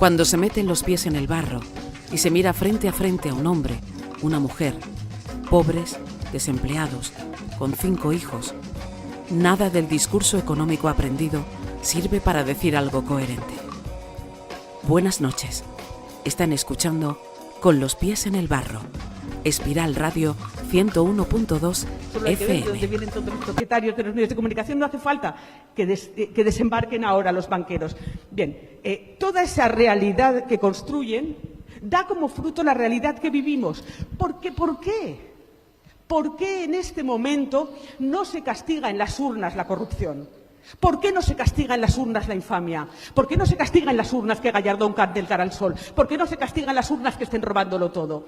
Cuando se meten los pies en el barro y se mira frente a frente a un hombre, una mujer, pobres, desempleados, con 5 hijos, nada del discurso económico aprendido sirve para decir algo coherente. Buenas noches. Están escuchando Con los pies en el barro. Espiral Radio 101.2 FM. Donde vienen todos los propietarios de los medios de comunicación, no hace falta que desembarquen ahora los banqueros. Bien, toda esa realidad que construyen da como fruto la realidad que vivimos. ¿Por qué? ¿Por qué en este momento no se castiga en las urnas la corrupción? ¿Por qué no se castiga en las urnas la infamia? ¿Por qué no se castiga en las urnas que Gallardón cante el cara al sol? ¿Por qué no se castiga en las urnas que estén robándolo todo?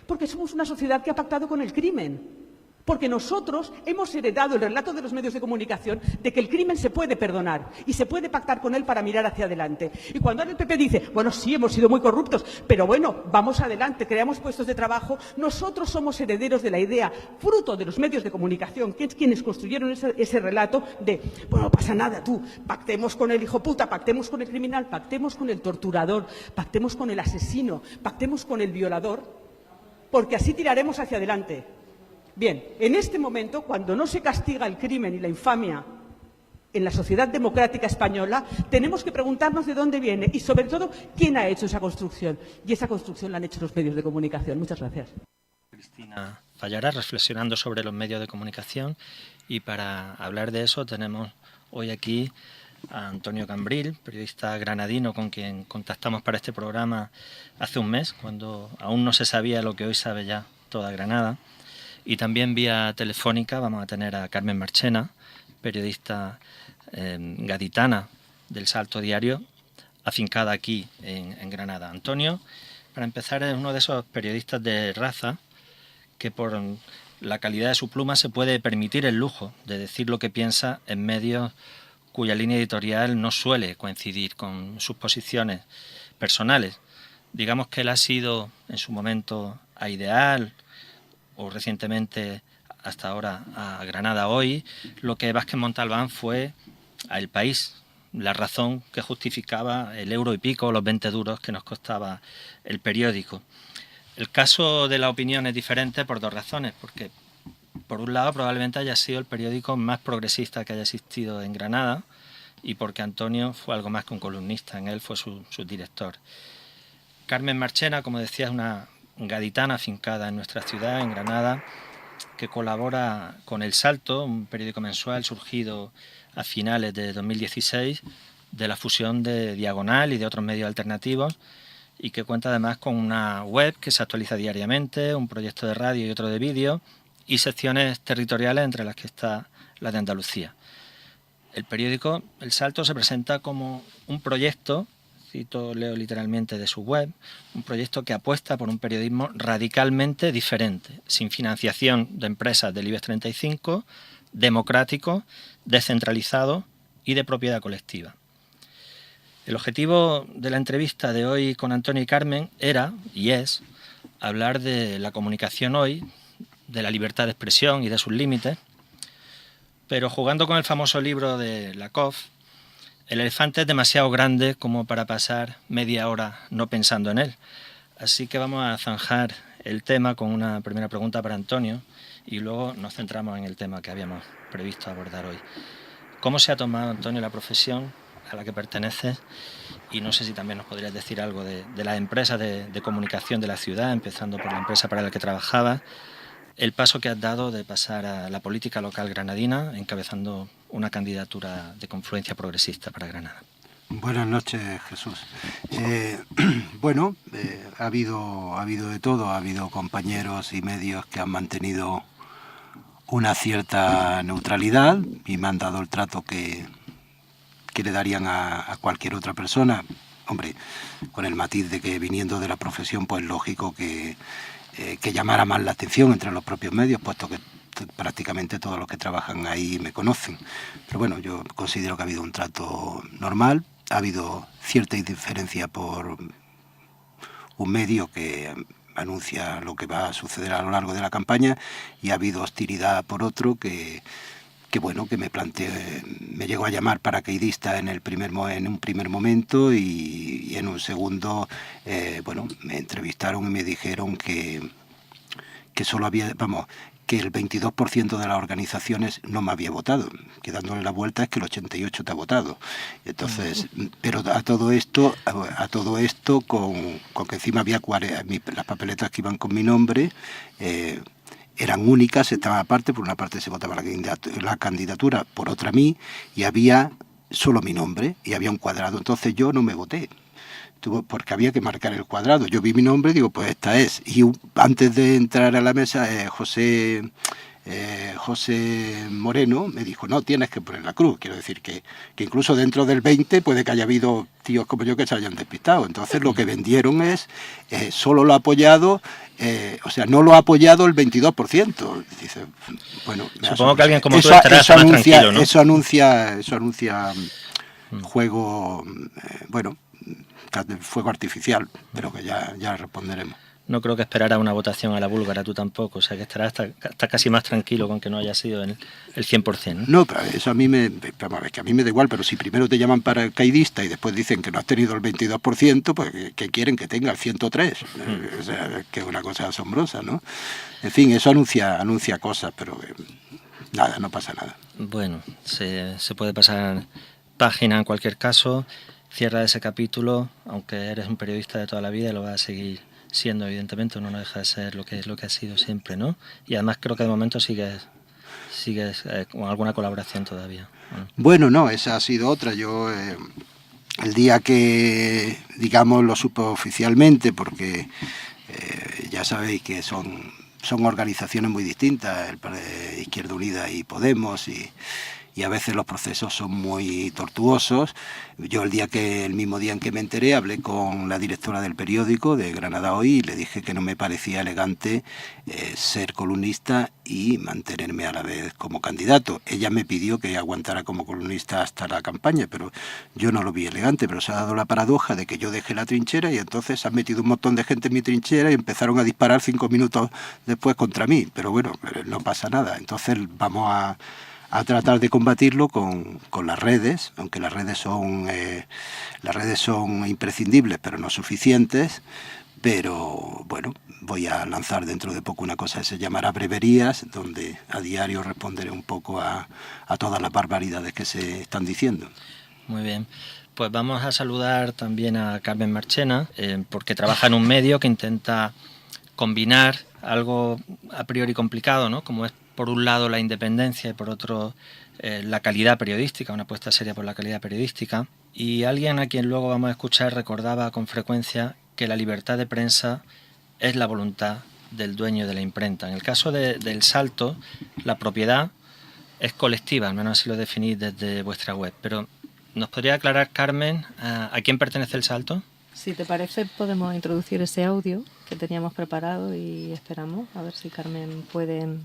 Porque somos una sociedad que ha pactado con el crimen. Porque nosotros hemos heredado el relato de los medios de comunicación de que el crimen se puede perdonar y se puede pactar con él para mirar hacia adelante. Y cuando ahora el PP dice, bueno, sí, hemos sido muy corruptos, pero bueno, vamos adelante, creamos puestos de trabajo, nosotros somos herederos de la idea, fruto de los medios de comunicación, que es quienes construyeron ese relato de, bueno, no pasa nada, tú, pactemos con el hijo puta, pactemos con el criminal, pactemos con el torturador, pactemos con el asesino, pactemos con el violador, porque así tiraremos hacia adelante. Bien, en este momento, cuando no se castiga el crimen y la infamia en la sociedad democrática española, tenemos que preguntarnos de dónde viene y, sobre todo, quién ha hecho esa construcción. Y esa construcción la han hecho los medios de comunicación. Muchas gracias. Cristina Fallará, reflexionando sobre los medios de comunicación. Y para hablar de eso tenemos hoy aquí a Antonio Cambril, periodista granadino con quien contactamos para este programa hace un mes, cuando aún no se sabía lo que hoy sabe ya toda Granada. Y también vía telefónica vamos a tener a Carmen Marchena, periodista gaditana del Salto Diario, afincada aquí en Granada. Antonio, para empezar, es uno de esos periodistas de raza que por la calidad de su pluma se puede permitir el lujo de decir lo que piensa en medios cuya línea editorial no suele coincidir con sus posiciones personales. Digamos que él ha sido en su momento a Ideal, o recientemente hasta ahora a Granada Hoy, lo que Vázquez Montalbán fue a El País, la razón que justificaba el euro y pico, los 20 duros que nos costaba el periódico. El caso de la opinión es diferente por 2 razones, porque por un lado probablemente haya sido el periódico más progresista que haya existido en Granada y porque Antonio fue algo más que un columnista, en él fue su director. Carmen Marchena, como decía, es una gaditana afincada en nuestra ciudad, en Granada, que colabora con El Salto, un periódico mensual surgido a finales de 2016 de la fusión de Diagonal y de otros medios alternativos y que cuenta además con una web que se actualiza diariamente, un proyecto de radio y otro de vídeo y secciones territoriales entre las que está la de Andalucía. El periódico El Salto se presenta como un proyecto, leo literalmente de su web, un proyecto que apuesta por un periodismo radicalmente diferente, sin financiación de empresas del IBEX 35, democrático, descentralizado y de propiedad colectiva. El objetivo de la entrevista de hoy con Antonio y Carmen era, y es, hablar de la comunicación hoy, de la libertad de expresión y de sus límites, pero jugando con el famoso libro de Lakoff, el elefante es demasiado grande como para pasar media hora no pensando en él. Así que vamos a zanjar el tema con una primera pregunta para Antonio y luego nos centramos en el tema que habíamos previsto abordar hoy. ¿Cómo se ha tomado, Antonio, la profesión a la que perteneces? Y no sé si también nos podrías decir algo de las empresas de comunicación de la ciudad, empezando por la empresa para la que trabajabas, el paso que has dado de pasar a la política local granadina, encabezando una candidatura de confluencia progresista para Granada. Buenas noches, Jesús. Ha habido de todo. Ha habido compañeros y medios que han mantenido una cierta neutralidad y me han dado el trato que le darían a cualquier otra persona. Hombre, con el matiz de que viniendo de la profesión, pues lógico que llamara más la atención entre los propios medios, puesto que prácticamente todos los que trabajan ahí me conocen. Pero bueno, yo considero que ha habido un trato normal, ha habido cierta indiferencia por un medio que anuncia lo que va a suceder a lo largo de la campaña y ha habido hostilidad por otro que bueno, que me llegó a llamar paracaidista en un primer momento y en un segundo, bueno, me entrevistaron y me dijeron que solo había, vamos, que el 22% de las organizaciones no me había votado, que dándole la vuelta es que el 88% te ha votado. Entonces, pero a todo esto con que encima había las papeletas que iban con mi nombre, eran únicas, estaban aparte, por una parte se votaba la candidatura, por otra mí, y había solo mi nombre, y había un cuadrado, entonces yo no me voté, porque había que marcar el cuadrado. Yo vi mi nombre y digo, pues esta es. Y antes de entrar a la mesa, José Moreno me dijo, no, tienes que poner la cruz. Quiero decir que incluso dentro del 20 puede que haya habido tíos como yo que se hayan despistado. Entonces lo que vendieron es, solo lo ha apoyado, o sea, no lo ha apoyado el 22%. Dice, bueno, supongo que alguien como tú estará más tranquilo, ¿no? Eso anuncia juego, bueno, fuego artificial, pero que ya responderemos. No creo que esperara una votación a la búlgara, tú tampoco, o sea que estarás hasta casi más tranquilo con que no haya sido el 100%, ¿no? No, pero eso a mí me da igual, pero si primero te llaman paracaidista y después dicen que no has tenido el 22%, pues que quieren que tenga el 103%, o sea, que es una cosa asombrosa, ¿no? En fin, eso anuncia cosas, pero nada, no pasa nada. Bueno, se puede pasar página en cualquier caso. Cierra ese capítulo, aunque eres un periodista de toda la vida y lo vas a seguir siendo, evidentemente, uno no deja de ser lo que ha sido siempre, ¿no? Y además creo que de momento sigues con alguna colaboración todavía, ¿no? Bueno, no, esa ha sido otra. Yo el día que, digamos, lo supe oficialmente, porque ya sabéis que son organizaciones muy distintas, el Izquierda Unida y Podemos, y a veces los procesos son muy tortuosos. Yo el mismo día en que me enteré, hablé con la directora del periódico de Granada Hoy y le dije que no me parecía elegante ser columnista y mantenerme a la vez como candidato. Ella me pidió que aguantara como columnista hasta la campaña, pero yo no lo vi elegante, pero se ha dado la paradoja de que yo dejé la trinchera y entonces han metido un montón de gente en mi trinchera y empezaron a disparar 5 minutos después contra mí. Pero bueno, no pasa nada. Entonces vamos a tratar de combatirlo con las redes, aunque las redes son imprescindibles pero no suficientes. Pero bueno, voy a lanzar dentro de poco una cosa que se llamará Breverías, donde a diario responderé un poco a todas las barbaridades que se están diciendo. Muy bien. Pues vamos a saludar también a Carmen Marchena, porque trabaja en un medio que intenta combinar algo a priori complicado, ¿no? Como es por un lado la independencia y por otro la calidad periodística, una apuesta seria por la calidad periodística. Y alguien a quien luego vamos a escuchar recordaba con frecuencia que la libertad de prensa es la voluntad del dueño de la imprenta. En el caso del Salto, la propiedad es colectiva, al menos así lo definís desde vuestra web. Pero ¿nos podría aclarar, Carmen, a quién pertenece el Salto? Si te parece, podemos introducir ese audio que teníamos preparado y esperamos a ver si Carmen puede...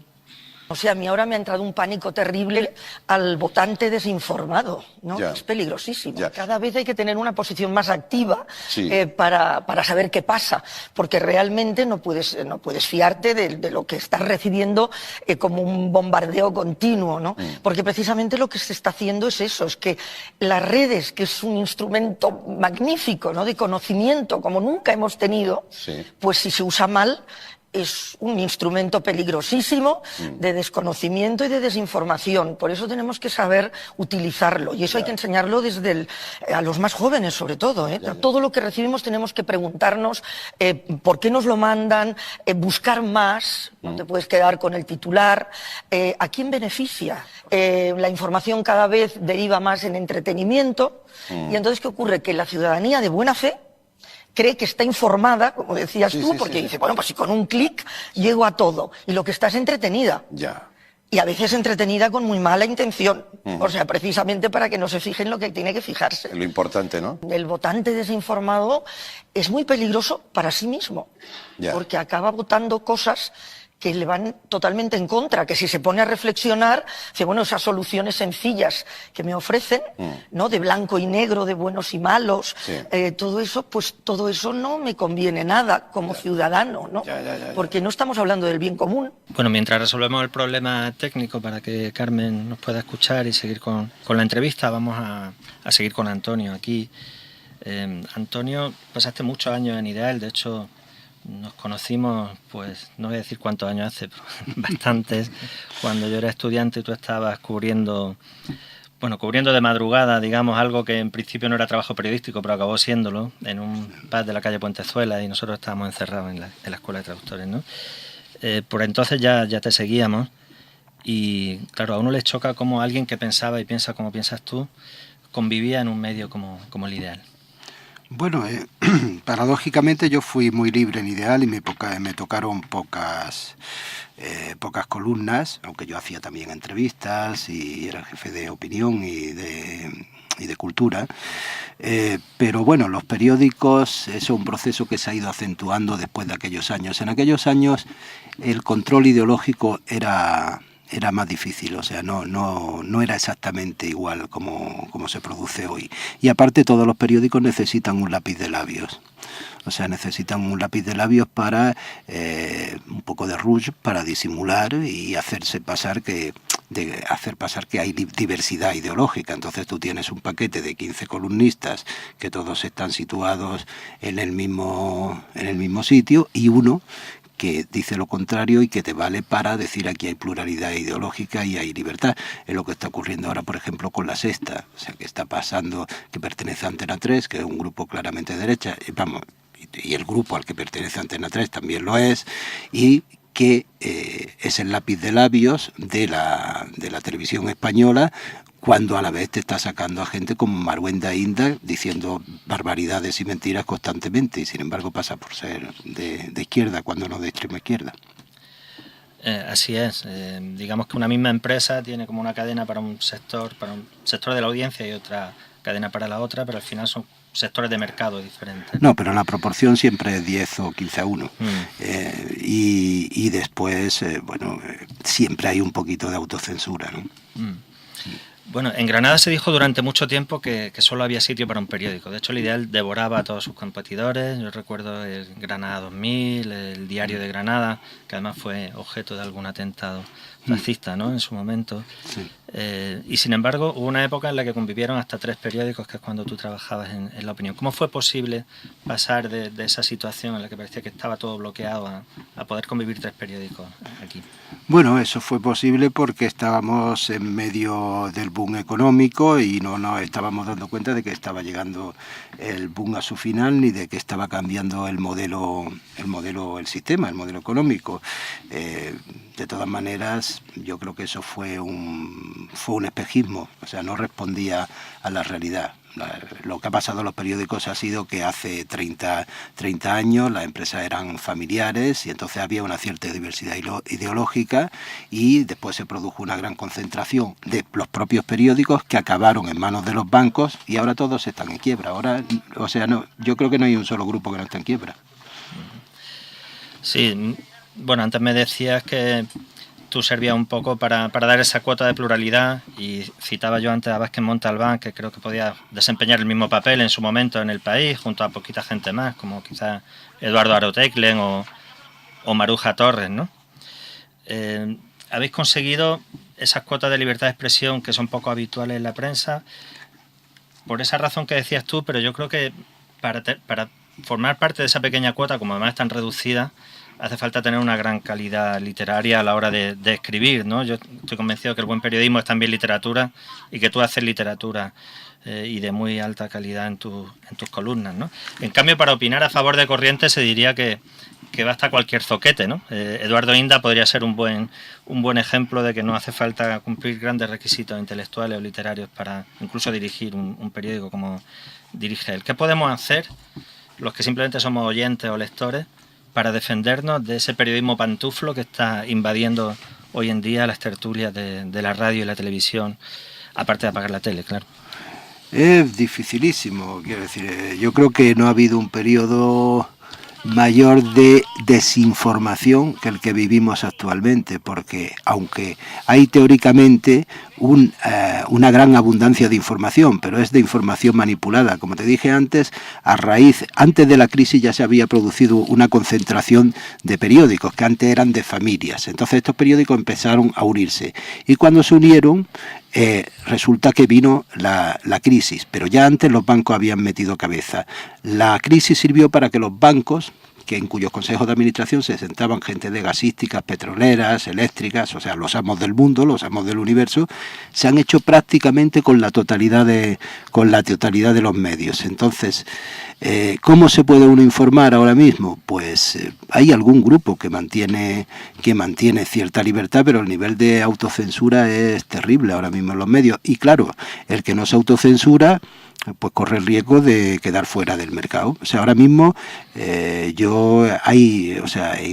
O sea, a mí ahora me ha entrado un pánico terrible al votante desinformado, ¿no? Ya. Es peligrosísimo. Ya. Cada vez hay que tener una posición más activa, Sí. para saber qué pasa, porque realmente no puedes fiarte de lo que estás recibiendo como un bombardeo continuo, ¿no? Porque precisamente lo que se está haciendo es eso, es que las redes, que es un instrumento magnífico, ¿no? De conocimiento como nunca hemos tenido, Sí. pues si se usa mal, es un instrumento peligrosísimo de desconocimiento y de desinformación. Por eso tenemos que saber utilizarlo. Y eso hay que enseñarlo desde a los más jóvenes, sobre todo, ¿eh? Todo lo que recibimos tenemos que preguntarnos por qué nos lo mandan, buscar más, no te puedes quedar con el titular, a quién beneficia. La información cada vez deriva más en entretenimiento. Y entonces, ¿qué ocurre? Que la ciudadanía de buena fe cree que está informada, como decías tú, porque dice, bueno, pues si con un clic llego a todo. Y lo que está es entretenida. Ya. Y a veces entretenida con muy mala intención. O sea, precisamente para que no se fijen lo que tiene que fijarse. Lo importante, ¿no? El votante desinformado es muy peligroso para sí mismo. Ya. Porque acaba votando cosas que le van totalmente en contra, que si se pone a reflexionar, dice, bueno, esas soluciones sencillas que me ofrecen, ¿no? De blanco y negro, de buenos y malos, todo eso no me conviene nada como ciudadano, ¿no? Porque no estamos hablando del bien común. Bueno, mientras resolvemos el problema técnico para que Carmen nos pueda escuchar y seguir con la entrevista, vamos a seguir con Antonio aquí. Antonio, pasaste muchos años en Ideal, de hecho nos conocimos, pues no voy a decir cuántos años hace, pero bastantes, cuando yo era estudiante y tú estabas cubriendo de madrugada, digamos, algo que en principio no era trabajo periodístico, pero acabó siéndolo, en un pub de la calle Puentezuela, y nosotros estábamos encerrados en la Escuela de Traductores, ¿no? Por entonces ya te seguíamos, y claro, a uno le choca cómo alguien que pensaba y piensa como piensas tú, convivía en un medio como el Ideal. Bueno, paradójicamente yo fui muy libre en Ideal y me tocaron pocas columnas, aunque yo hacía también entrevistas y era jefe de opinión y de cultura. Pero bueno, los periódicos es un proceso que se ha ido acentuando después de aquellos años. En aquellos años el control ideológico era más difícil, o sea, no era exactamente igual como se produce hoy. Y aparte todos los periódicos necesitan un lápiz de labios. O sea, necesitan un lápiz de labios para un poco de rouge para disimular y hacer pasar que hay diversidad ideológica. Entonces tú tienes un paquete de 15 columnistas que todos están situados en el mismo sitio y uno que dice lo contrario y que te vale para decir aquí hay pluralidad ideológica y hay libertad. Es lo que está ocurriendo ahora, por ejemplo, con La Sexta. O sea, que está pasando, que pertenece a Antena 3, que es un grupo claramente de derecha, y el grupo al que pertenece Antena 3 también lo es, y que es el lápiz de labios de la televisión española, cuando a la vez te está sacando a gente como Marwenda Inda diciendo barbaridades y mentiras constantemente, y sin embargo pasa por ser de izquierda cuando no de extrema izquierda. Así es. Digamos que una misma empresa tiene como una cadena para un sector de la audiencia y otra cadena para la otra, pero al final son sectores de mercado diferentes. No, pero la proporción siempre es 10 o 15 a 1. Y después, siempre hay un poquito de autocensura, ¿no? Bueno, en Granada se dijo durante mucho tiempo que solo había sitio para un periódico. De hecho, el Ideal devoraba a todos sus competidores. Yo recuerdo el Granada 2000, el Diario de Granada, que además fue objeto de algún atentado fascista, ¿no?, en su momento. Sí. Y sin embargo, hubo una época en la que convivieron hasta 3 periódicos, que es cuando tú trabajabas en La Opinión. ¿Cómo fue posible pasar de esa situación en la que parecía que estaba todo bloqueado a poder convivir 3 periódicos aquí? Bueno, eso fue posible porque estábamos en medio del boom económico y no nos estábamos dando cuenta de que estaba llegando el boom a su final ni de que estaba cambiando el sistema económico. De todas maneras, yo creo que eso fue un espejismo, o sea, no respondía a la realidad. Lo que ha pasado en los periódicos ha sido que hace 30 años las empresas eran familiares y entonces había una cierta diversidad ideológica, y después se produjo una gran concentración de los propios periódicos que acabaron en manos de los bancos y ahora todos están en quiebra. Ahora, o sea, yo creo que no hay un solo grupo que no esté en quiebra. Sí, bueno, antes me decías que tú servías un poco para dar esa cuota de pluralidad, y citaba yo antes a Vázquez Montalbán, que creo que podía desempeñar el mismo papel en su momento en El País, junto a poquita gente más, como quizás Eduardo Aroteclen o Maruja Torres, ¿no? Habéis conseguido esas cuotas de libertad de expresión que son poco habituales en la prensa, por esa razón que decías tú, pero yo creo que para formar parte de esa pequeña cuota, como además es tan reducida, hace falta tener una gran calidad literaria a la hora de escribir, ¿no? Yo estoy convencido que el buen periodismo es también literatura y que tú haces literatura y de muy alta calidad en tus columnas, ¿no? En cambio, para opinar a favor de corriente se diría que basta cualquier zoquete, ¿no? Eduardo Inda podría ser un buen ejemplo de que no hace falta cumplir grandes requisitos intelectuales o literarios para incluso dirigir un periódico como dirige él. ¿Qué podemos hacer los que simplemente somos oyentes o lectores para defendernos de ese periodismo pantuflo que está invadiendo hoy en día las tertulias de la radio y la televisión, aparte de apagar la tele, claro? Es dificilísimo, quiero decir, yo creo que no ha habido un periodo mayor de desinformación que el que vivimos actualmente, porque aunque hay teóricamente una gran abundancia de información, pero es de información manipulada. Como te dije antes, antes de la crisis ya se había producido una concentración de periódicos que antes eran de familias. Entonces estos periódicos empezaron a unirse y cuando se unieron resulta que vino la crisis, pero ya antes los bancos habían metido cabeza. La crisis sirvió para que los bancos, en cuyos consejos de administración se sentaban gente de gasísticas, petroleras, eléctricas, o sea, los amos del mundo, los amos del universo, se han hecho prácticamente con la totalidad de los medios. Entonces, ¿cómo se puede uno informar ahora mismo? Pues hay algún grupo que mantiene cierta libertad, pero el nivel de autocensura es terrible ahora mismo en los medios. Y claro, el que no se autocensura pues corre el riesgo de quedar fuera del mercado. O sea, ahora mismo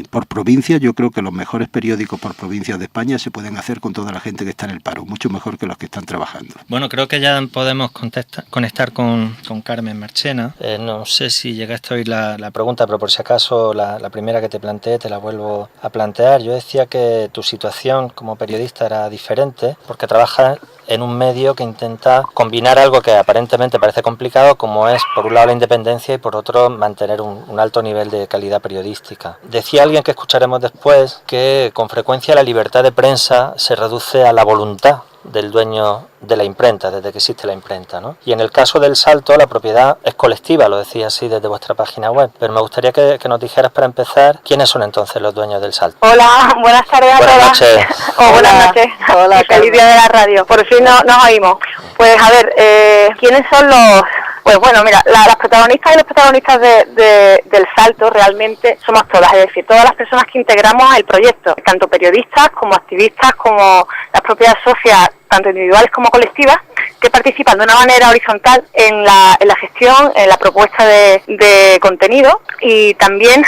por provincia, yo creo que los mejores periódicos por provincias de España se pueden hacer con toda la gente que está en el paro, mucho mejor que los que están trabajando. Bueno, creo que ya podemos conectar con Carmen Marchena. No sé si llegaste a oír la pregunta, pero por si acaso la primera que te planteé te la vuelvo a plantear. Yo decía que tu situación como periodista era diferente porque trabajas en un medio que intenta combinar algo que aparentemente parece complicado, como es por un lado la independencia y por otro mantener un alto nivel de calidad periodística. Decía alguien que escucharemos después que con frecuencia la libertad de prensa se reduce a la voluntad del dueño de la imprenta, desde que existe la imprenta, ¿no? Y en el caso del Salto, la propiedad es colectiva, lo decía así desde vuestra página web. Pero me gustaría que nos dijeras para empezar, ¿quiénes son entonces los dueños del Salto? Hola, buenas tardes a todas. Buenas noches. Buenas noches. Hola, Feliz día de la radio. Por fin nos oímos. Pues a ver, ¿quiénes son los...? Pues bueno, mira, las protagonistas y los protagonistas del Salto realmente somos todas, es decir, todas las personas que integramos el proyecto, tanto periodistas como activistas, como las propias socias, tanto individuales como colectivas, que participan de una manera horizontal en la gestión, en la propuesta de contenido y también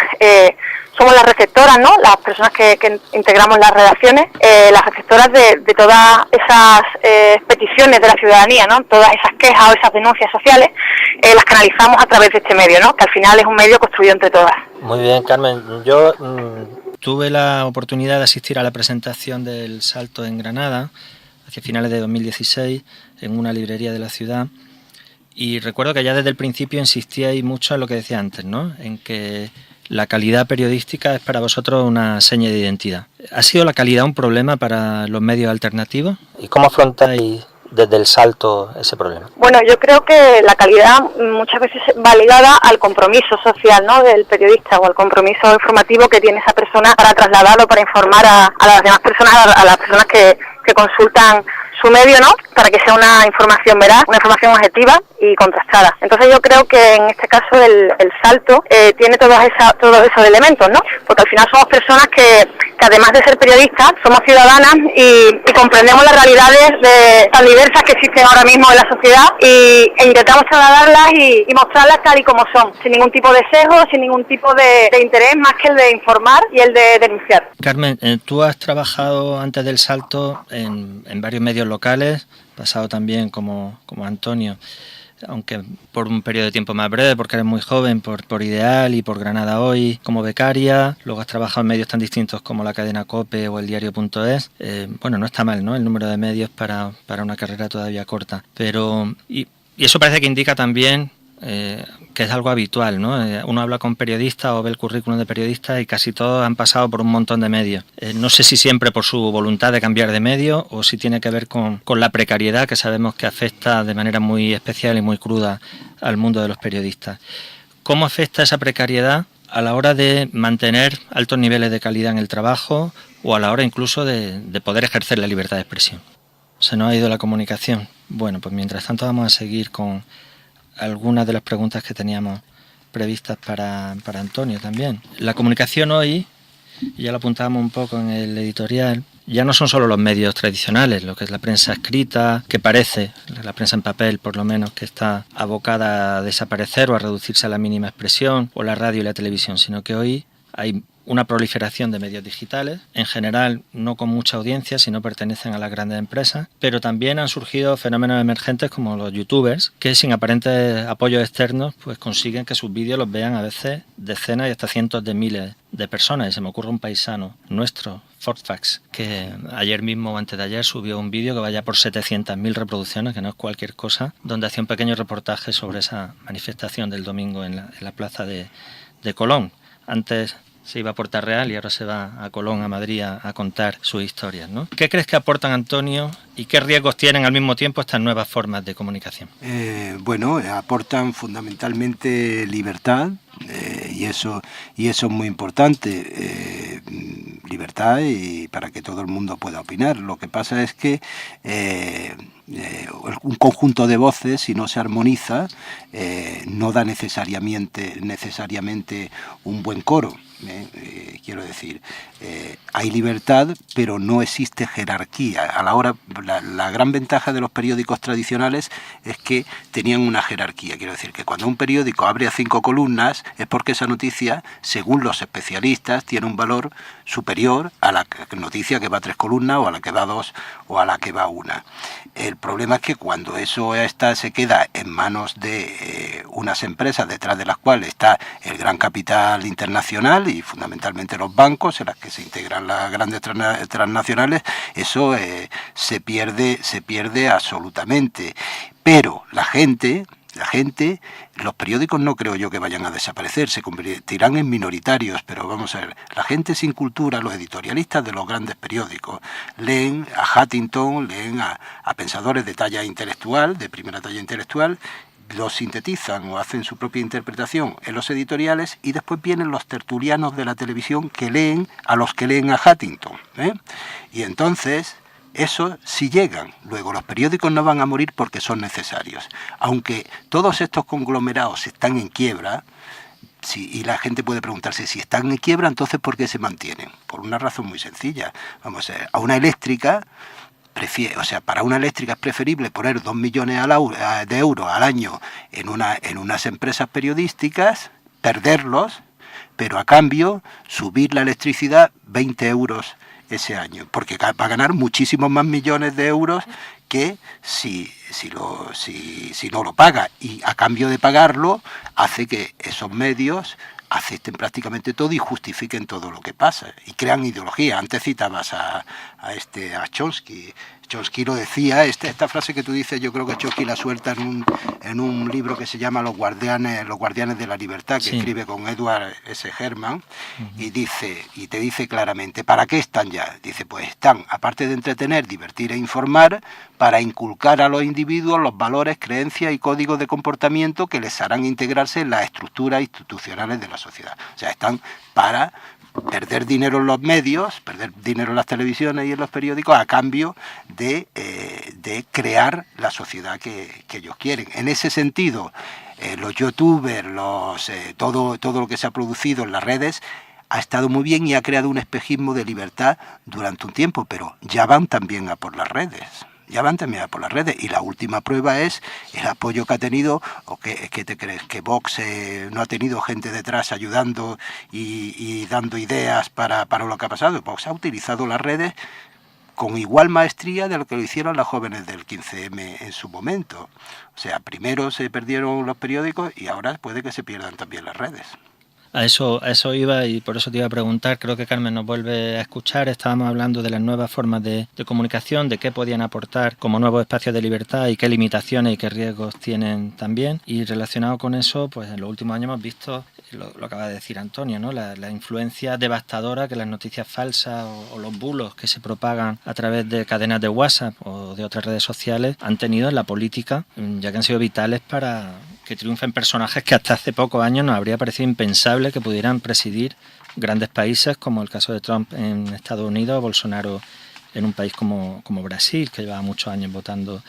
somos las receptoras, ¿no? Las personas que integramos las redacciones, las receptoras de todas esas peticiones de la ciudadanía, ¿no? Todas esas quejas o esas denuncias sociales, las canalizamos a través de este medio, ¿no? Que al final es un medio construido entre todas. Muy bien, Carmen. Yo tuve la oportunidad de asistir a la presentación del Salto en Granada, hacia finales de 2016, en una librería de la ciudad, y recuerdo que ya desde el principio insistíais mucho en lo que decía antes, ¿no? En que la calidad periodística es para vosotros una seña de identidad. ¿Ha sido la calidad un problema para los medios alternativos? ¿Y cómo afrontáis desde el Salto ese problema? Bueno, yo creo que la calidad muchas veces va ligada al compromiso social, ¿no? Del periodista o al compromiso informativo que tiene esa persona para trasladarlo, para informar a las demás personas, a las personas que consultan su medio, ¿no? Para que sea una información veraz, una información objetiva y contrastada. Entonces yo creo que en este caso el Salto tiene todos esos elementos, ¿no? Porque al final somos personas que además de ser periodistas, somos ciudadanas y comprendemos las realidades tan diversas que existen ahora mismo en la sociedad e intentamos trasladarlas y mostrarlas tal y como son, sin ningún tipo de sesgo, sin ningún tipo de interés más que el de informar y el de denunciar. Carmen, tú has trabajado antes del Salto en varios medios locales, pasado también como Antonio, aunque por un periodo de tiempo más breve, porque eres muy joven, por Ideal y por Granada Hoy, como becaria. Luego has trabajado en medios tan distintos como la cadena COPE o el diario.es. Bueno, no está mal, ¿no?, el número de medios para una carrera todavía corta. Pero y eso parece que indica también que es algo habitual, ¿no? Uno habla con periodistas o ve el currículum de periodistas y casi todos han pasado por un montón de medios. No sé si siempre por su voluntad de cambiar de medio o si tiene que ver con la precariedad que sabemos que afecta de manera muy especial y muy cruda al mundo de los periodistas. ¿Cómo afecta esa precariedad a la hora de mantener altos niveles de calidad en el trabajo o a la hora incluso de poder ejercer la libertad de expresión? Se nos ha ido la comunicación. Bueno, pues mientras tanto vamos a seguir con algunas de las preguntas que teníamos previstas para Antonio también. La comunicación hoy, y ya lo apuntábamos un poco en el editorial, ya no son solo los medios tradicionales, lo que es la prensa escrita, que parece, la prensa en papel por lo menos, que está abocada a desaparecer o a reducirse a la mínima expresión, o la radio y la televisión, sino que hoy hay una proliferación de medios digitales, en general no con mucha audiencia, si no pertenecen a las grandes empresas, pero también han surgido fenómenos emergentes como los youtubers, que sin aparentes apoyos externos pues consiguen que sus vídeos los vean a veces decenas y hasta cientos de miles de personas. Y se me ocurre un paisano nuestro, Fortfax, que ayer mismo o antes de ayer subió un vídeo que vaya por 700.000 reproducciones, que no es cualquier cosa, donde hacía un pequeño reportaje sobre esa manifestación del domingo en la plaza de Colón. Antes se iba a Puerta Real y ahora se va a Colón, a Madrid, a contar sus historias, ¿no? ¿Qué crees que aportan, Antonio, y qué riesgos tienen al mismo tiempo estas nuevas formas de comunicación? Bueno, aportan fundamentalmente libertad, y eso es muy importante, libertad y para que todo el mundo pueda opinar. Lo que pasa es que un conjunto de voces, si no se armoniza, no da necesariamente un buen coro. Quiero decir, hay libertad, pero no existe jerarquía. A la hora, la gran ventaja de los periódicos tradicionales es que tenían una jerarquía. Quiero decir que cuando un periódico abre a 5 columnas es porque esa noticia, según los especialistas, tiene un valor superior a la noticia que va a 3 columnas o a la que va a 2 o a la que va 1. El problema es que cuando eso se queda en manos de unas empresas detrás de las cuales está el gran capital internacional y fundamentalmente los bancos en las que se integran las grandes transnacionales, eso se pierde absolutamente. Pero la gente, los periódicos no creo yo que vayan a desaparecer, se convertirán en minoritarios, pero vamos a ver, la gente sin cultura, los editorialistas de los grandes periódicos, leen a Huntington, leen a pensadores de talla intelectual, de primera talla intelectual, los sintetizan o hacen su propia interpretación en los editoriales y después vienen los tertulianos de la televisión que leen a los que leen a Huntington, y entonces eso sí llegan. Luego los periódicos no van a morir porque son necesarios. Aunque todos estos conglomerados están en quiebra, y la gente puede preguntarse si están en quiebra, entonces ¿por qué se mantienen? Por una razón muy sencilla. Vamos a ver, a una eléctrica, para una eléctrica es preferible poner 2 millones de euros al año en unas empresas periodísticas, perderlos, pero a cambio subir la electricidad 20 euros ese año, porque va a ganar muchísimos más millones de euros que si no lo paga, y a cambio de pagarlo hace que esos medios acepten prácticamente todo y justifiquen todo lo que pasa y crean ideología. Antes citabas a Chomsky. Chomsky lo decía, esta frase que tú dices, yo creo que Chomsky la suelta en un libro que se llama Los guardianes de la libertad, que escribe con Edward S. Herman, y te dice claramente, ¿para qué están ya? Dice, pues están, aparte de entretener, divertir e informar, para inculcar a los individuos los valores, creencias y códigos de comportamiento que les harán integrarse en las estructuras institucionales de la sociedad. O sea, están para perder dinero en los medios, perder dinero en las televisiones y en los periódicos a cambio de crear la sociedad que ellos quieren. En ese sentido, los youtubers, todo lo que se ha producido en las redes ha estado muy bien y ha creado un espejismo de libertad durante un tiempo, pero ya van también a por las redes. Y la última prueba es el apoyo que ha tenido, o ¿qué te crees? ¿Que Vox no ha tenido gente detrás ayudando y dando ideas para lo que ha pasado? Vox ha utilizado las redes con igual maestría de lo que lo hicieron las jóvenes del 15M en su momento. O sea, primero se perdieron los periódicos y ahora puede que se pierdan también las redes. A eso iba, y por eso te iba a preguntar. Creo que Carmen nos vuelve a escuchar. Estábamos hablando de las nuevas formas de comunicación, de qué podían aportar como nuevos espacios de libertad y qué limitaciones y qué riesgos tienen también. Y relacionado con eso, pues en los últimos años hemos visto, lo acaba de decir Antonio, ¿no? La influencia devastadora que las noticias falsas o los bulos que se propagan a través de cadenas de WhatsApp o de otras redes sociales han tenido en la política, ya que han sido vitales para que triunfen personajes que hasta hace pocos años nos habría parecido impensable que pudieran presidir grandes países, como el caso de Trump en Estados Unidos o Bolsonaro en un país como Brasil, que lleva muchos años votando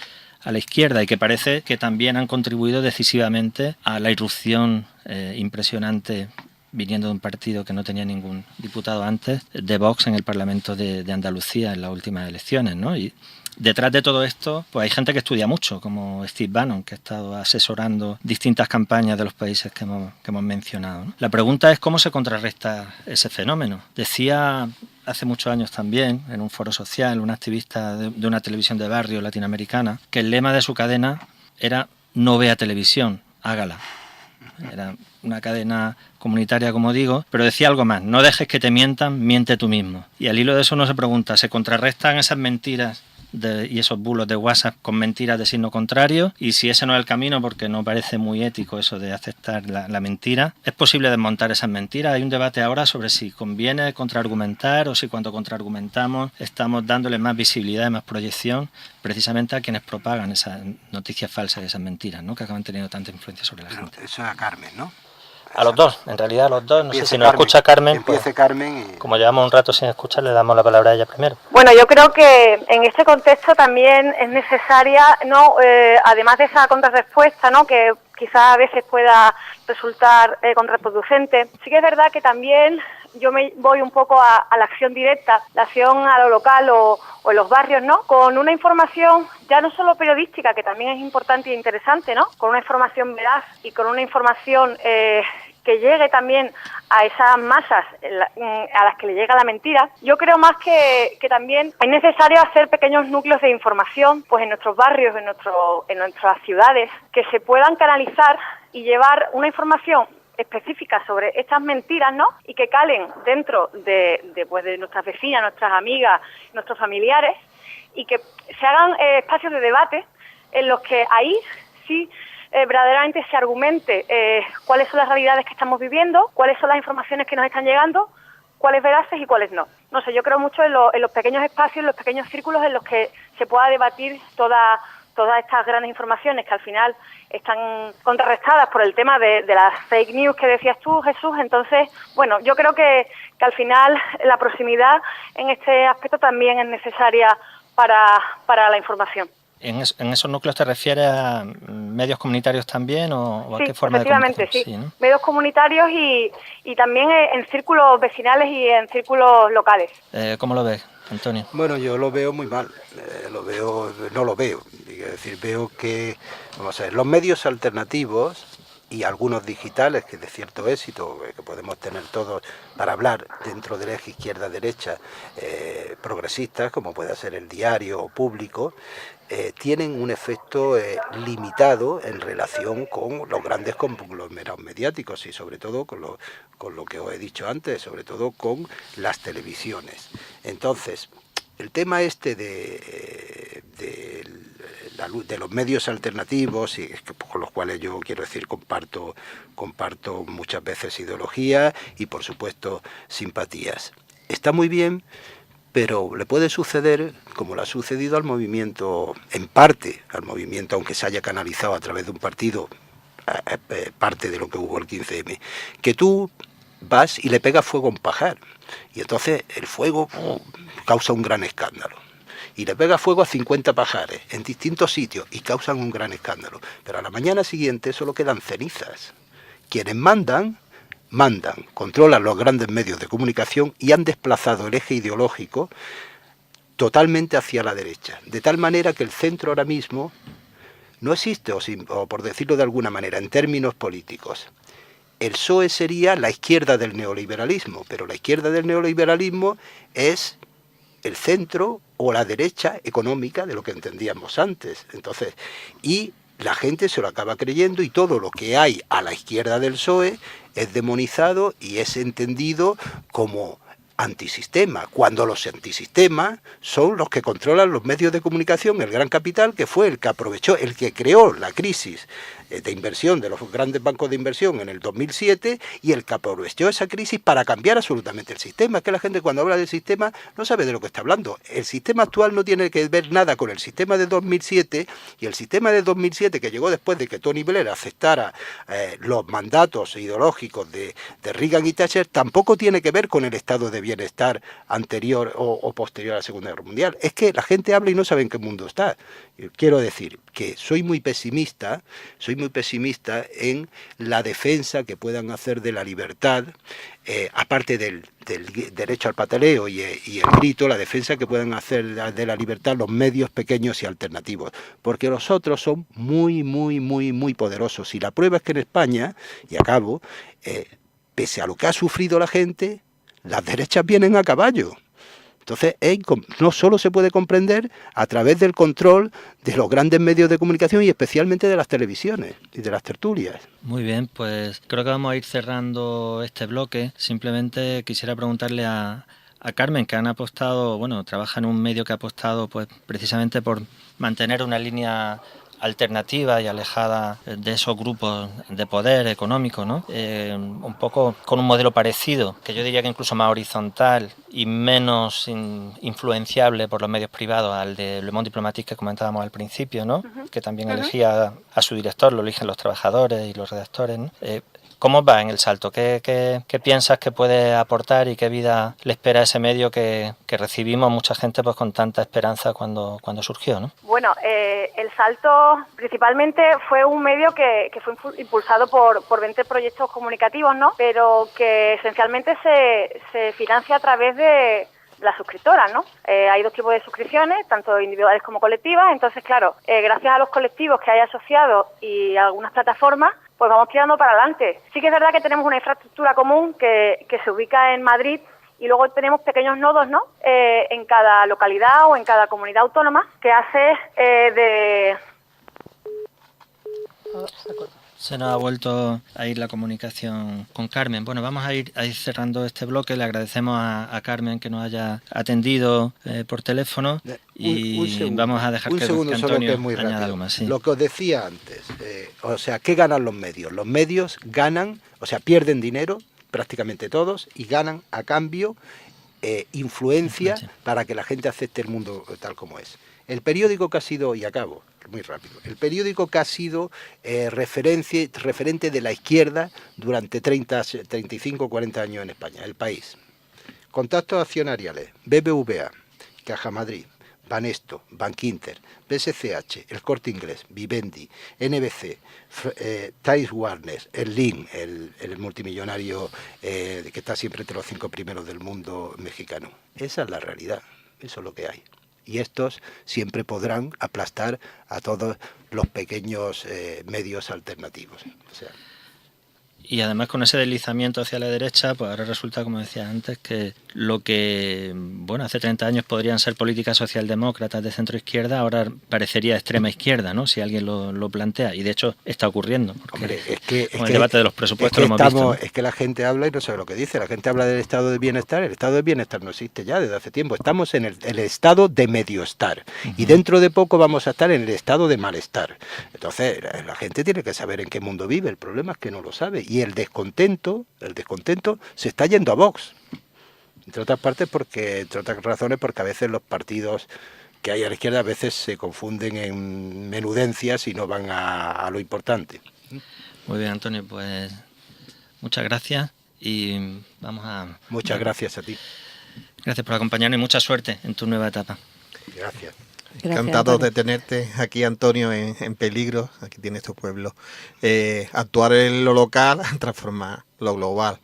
a la izquierda y que parece que también han contribuido decisivamente a la irrupción impresionante, viniendo de un partido que no tenía ningún diputado antes, de Vox en el Parlamento de Andalucía en las últimas elecciones, ¿no? Y Detrás de todo esto, pues hay gente que estudia mucho, como Steve Bannon, que ha estado asesorando distintas campañas de los países que hemos mencionado, ¿no? La pregunta es cómo se contrarresta ese fenómeno. Decía hace muchos años también, en un foro social, un activista de una televisión de barrio latinoamericana, que el lema de su cadena era "no vea televisión, hágala". Era una cadena comunitaria, como digo, pero decía algo más: no dejes que te mientan, miente tú mismo. Y al hilo de eso uno se pregunta, ¿se contrarrestan esas mentiras y esos bulos de WhatsApp con mentiras de signo contrario? Y si ese no es el camino, porque no parece muy ético eso de aceptar la mentira, ¿es posible desmontar esas mentiras? Hay un debate ahora sobre si conviene contraargumentar o si cuando contraargumentamos estamos dándole más visibilidad y más proyección precisamente a quienes propagan esas noticias falsas y esas mentiras, ¿no?, que acaban teniendo tanta influencia sobre la gente. Eso es a Carmen, ¿no? A los dos, en realidad a los dos. No sé si nos Carmen, escucha Carmen. Empiece pues, Carmen. Y... como llevamos un rato sin escuchar, le damos la palabra a ella primero. Bueno, yo creo que en este contexto también es necesaria, ¿no?, además de esa contrarrespuesta, ¿no?, que quizás a veces pueda resultar contraproducente, sí que es verdad que también yo me voy un poco a la acción directa, la acción a lo local o en los barrios, ¿no?, con una información ya no solo periodística, que también es importante e interesante, ¿no?, con una información veraz y con una información que llegue también a esas masas a las que le llega la mentira. Yo creo más que también es necesario hacer pequeños núcleos de información pues en nuestros barrios, en nuestras ciudades, que se puedan canalizar y llevar una información específica sobre estas mentiras, ¿no?, y que calen dentro de nuestras vecinas, nuestras amigas, nuestros familiares, y que se hagan espacios de debate en los que ahí sí verdaderamente se argumente cuáles son las realidades que estamos viviendo, cuáles son las informaciones que nos están llegando, cuáles veraces y cuáles no. No sé, yo creo mucho en los pequeños espacios, en los pequeños círculos en los que se pueda debatir todas estas grandes informaciones que al final están contrarrestadas por el tema de las fake news que decías tú, Jesús. Entonces, bueno, yo creo que al final la proximidad en este aspecto también es necesaria para la información. ¿En esos núcleos te refieres a medios comunitarios también o a sí, qué forma de comunicación? Sí, ¿no? Medios comunitarios y también en círculos vecinales y en círculos locales. ¿Cómo lo ves, Antonio? Bueno, yo lo veo muy mal, es decir, veo que, vamos a ver, los medios alternativos y algunos digitales, que de cierto éxito, que podemos tener todos para hablar dentro del eje izquierda-derecha, progresistas, como puede ser El Diario o Público, tienen un efecto limitado en relación con los grandes conglomerados mediáticos y sobre todo con lo que os he dicho antes, sobre todo con las televisiones. Entonces, el tema este de los medios alternativos, y con los cuales yo quiero decir comparto muchas veces ideología y por supuesto simpatías, está muy bien, pero le puede suceder, como le ha sucedido al movimiento, en parte al movimiento, aunque se haya canalizado a través de un partido, parte de lo que hubo el 15M, que tú vas y le pegas fuego a un pajar, y entonces el fuego causa un gran escándalo. Y le pega fuego a 50 pajares en distintos sitios y causan un gran escándalo. Pero a la mañana siguiente solo quedan cenizas. Quienes mandan, controlan los grandes medios de comunicación y han desplazado el eje ideológico totalmente hacia la derecha. De tal manera que el centro ahora mismo no existe, o por decirlo de alguna manera, en términos políticos. El PSOE sería la izquierda del neoliberalismo, pero la izquierda del neoliberalismo es el centro o la derecha económica de lo que entendíamos antes. Entonces, y la gente se lo acaba creyendo y todo lo que hay a la izquierda del PSOE es demonizado y es entendido como antisistema, cuando los antisistemas son los que controlan los medios de comunicación, el gran capital, que fue el que aprovechó, el que creó la crisis de inversión de los grandes bancos de inversión en el 2007 y el que aprovechó esa crisis para cambiar absolutamente el sistema. Es que la gente cuando habla del sistema no sabe de lo que está hablando. El sistema actual no tiene que ver nada con el sistema de 2007 y el sistema de 2007 que llegó después de que Tony Blair aceptara los mandatos ideológicos de Reagan y Thatcher tampoco tiene que ver con el estado de bienestar anterior o posterior a la Segunda Guerra Mundial. Es que la gente habla y no sabe en qué mundo está. Quiero decir que soy muy pesimista muy pesimista en la defensa que puedan hacer de la libertad, aparte del derecho al pataleo y el grito, la defensa que puedan hacer de la libertad los medios pequeños y alternativos, porque los otros son muy, muy, muy, muy poderosos. Y la prueba es que en España, y acabo, pese a lo que ha sufrido la gente, las derechas vienen a caballo. Entonces, no solo se puede comprender a través del control de los grandes medios de comunicación y especialmente de las televisiones y de las tertulias. Muy bien, pues creo que vamos a ir cerrando este bloque. Simplemente quisiera preguntarle a Carmen, que han apostado, bueno, trabaja en un medio que ha apostado pues precisamente por mantener una línea alternativa y alejada de esos grupos de poder económico, ¿no? Un poco con un modelo parecido, que yo diría que incluso más horizontal y menos influenciable por los medios privados al de Le Monde Diplomatique que comentábamos al principio, ¿no? Que también elegía a su director, lo eligen los trabajadores y los redactores, ¿no? ¿Cómo va en El Salto? ¿Qué piensas que puede aportar y qué vida le espera a ese medio que recibimos mucha gente pues con tanta esperanza cuando surgió, ¿no? Bueno, El Salto principalmente fue un medio que fue impulsado por 20 proyectos comunicativos, ¿no? Pero que esencialmente se financia a través de las suscriptoras, ¿no? Hay dos tipos de suscripciones, tanto individuales como colectivas. Entonces, claro, gracias a los colectivos que hay asociados y a algunas plataformas, pues vamos tirando para adelante. Sí que es verdad que tenemos una infraestructura común que se ubica en Madrid y luego tenemos pequeños nodos, ¿no? En cada localidad o en cada comunidad autónoma que hace de... Se nos ha vuelto a ir la comunicación con Carmen. Bueno, vamos a ir cerrando este bloque. Le agradecemos a Carmen que nos haya atendido por teléfono y vamos a dejar que Antonio añada algo más. Sí. Lo que os decía antes, o sea, ¿qué ganan los medios? Los medios ganan, o sea, pierden dinero, prácticamente todos, y ganan a cambio influencia para que la gente acepte el mundo tal como es. El periódico que ha sido, y acabo, muy rápido, el periódico que ha sido referente de la izquierda durante 30, 35, 40 años en España, El País. Contactos accionariales, BBVA, Caja Madrid, Banesto, Bankinter, BSCH, El Corte Inglés, Vivendi, NBC, Times Warner, el Link, el multimillonario que está siempre entre los 5 primeros del mundo mexicano. Esa es la realidad, eso es lo que hay. Y estos siempre podrán aplastar a todos los pequeños medios alternativos. O sea, y además con ese deslizamiento hacia la derecha, pues ahora resulta, como decía antes, que lo que, bueno, hace 30 años podrían ser políticas socialdemócratas de centro-izquierda, ahora parecería extrema izquierda, ¿no? Si alguien lo plantea. Y de hecho está ocurriendo. Hombre, con el debate de los presupuestos lo hemos visto, ¿no? Es que la gente habla y no sabe lo que dice. La gente habla del estado de bienestar. El estado de bienestar no existe ya desde hace tiempo. Estamos en el estado de medioestar. Y dentro de poco vamos a estar en el estado de malestar. Entonces, la gente tiene que saber en qué mundo vive. El problema es que no lo sabe. Y el descontento se está yendo a Vox. Entre otras razones, porque a veces los partidos que hay a la izquierda a veces se confunden en menudencias y no van a lo importante. Muy bien, Antonio, pues muchas gracias y vamos a... Muchas gracias a ti. Gracias por acompañarnos y mucha suerte en tu nueva etapa. Gracias. Encantado de tenerte aquí, Antonio, en Peligro. Aquí tienes tu pueblo. Actuar en lo local, transformar lo global.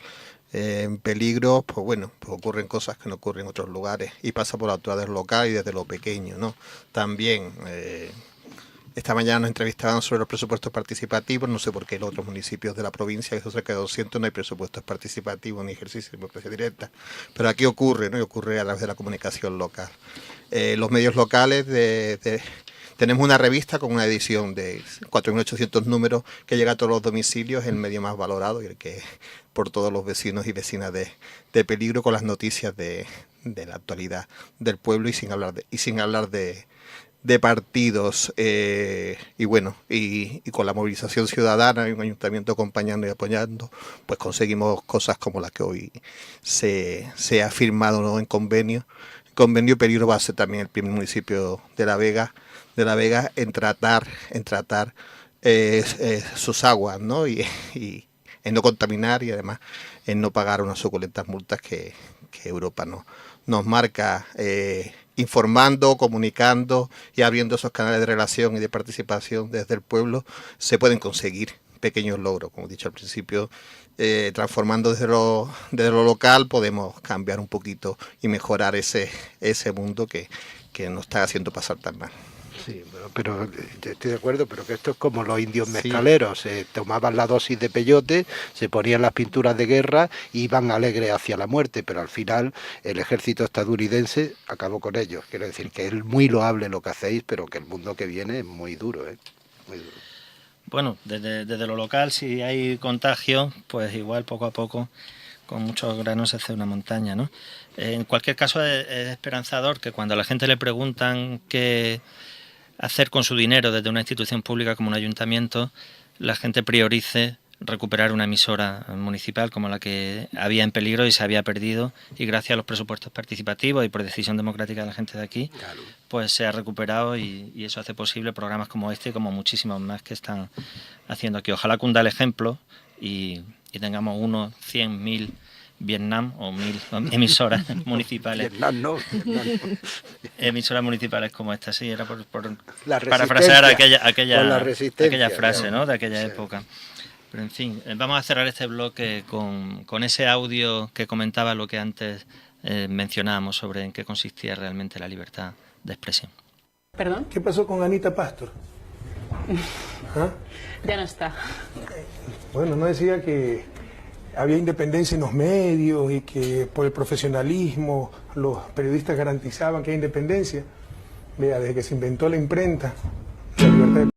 En Peligro, pues bueno, pues ocurren cosas que no ocurren en otros lugares y pasa por actuar desde lo local y desde lo pequeño, ¿no? También, esta mañana nos entrevistaban sobre los presupuestos participativos. No sé por qué en otros municipios de la provincia, que son cerca de 200, no hay presupuestos participativos ni ejercicio de democracia directa. Pero aquí ocurre, ¿no? Y ocurre a través de la comunicación local. Los medios locales tenemos una revista con una edición de 4.800 números que llega a todos los domicilios, el medio más valorado y el que por todos los vecinos y vecinas de Peligro, con las noticias de la actualidad del pueblo y sin hablar de partidos, y bueno, y con la movilización ciudadana y un ayuntamiento acompañando y apoyando, pues conseguimos cosas como las que hoy se ha firmado, ¿no? En convenio. Convenio Peligro va a ser también el primer municipio de La Vega en tratar sus aguas, ¿no? Y en no contaminar y además en no pagar unas suculentas multas que Europa nos marca informando, comunicando y abriendo esos canales de relación y de participación desde el pueblo, se pueden conseguir pequeños logros. Como he dicho al principio, transformando desde lo local podemos cambiar un poquito y mejorar ese mundo que nos está haciendo pasar tan mal. Sí, pero estoy de acuerdo, pero que esto es como los indios mezcaleros, se tomaban la dosis de peyote, se ponían las pinturas de guerra y iban alegres hacia la muerte, pero al final el ejército estadounidense acabó con ellos. Quiero decir que es muy loable lo que hacéis, pero que el mundo que viene es muy duro, muy duro. Bueno, desde lo local, si hay contagio, pues igual poco a poco, con muchos granos se hace una montaña, ¿no? En cualquier caso es esperanzador que cuando a la gente le preguntan qué hacer con su dinero desde una institución pública como un ayuntamiento, la gente priorice recuperar una emisora municipal como la que había en peligro y se había perdido, y gracias a los presupuestos participativos y por decisión democrática de la gente de aquí, pues se ha recuperado y eso hace posible programas como este y como muchísimos más que están haciendo aquí. Ojalá cunda el ejemplo y tengamos 100, 1000 Vietnam o 1000 emisoras municipales. Vietnam no. Emisoras municipales como esta, sí, era por La parafrasear aquella frase, claro. ¿no? De aquella época. Pero en fin, vamos a cerrar este bloque con ese audio que comentaba lo que antes mencionábamos sobre en qué consistía realmente la libertad de expresión. ¿Perdón? ¿Qué pasó con Anita Pastor? ¿Ah? Ya no está. Bueno, no decía que había independencia en los medios y que por el profesionalismo los periodistas garantizaban que hay independencia. Vea, desde que se inventó la imprenta, la libertad de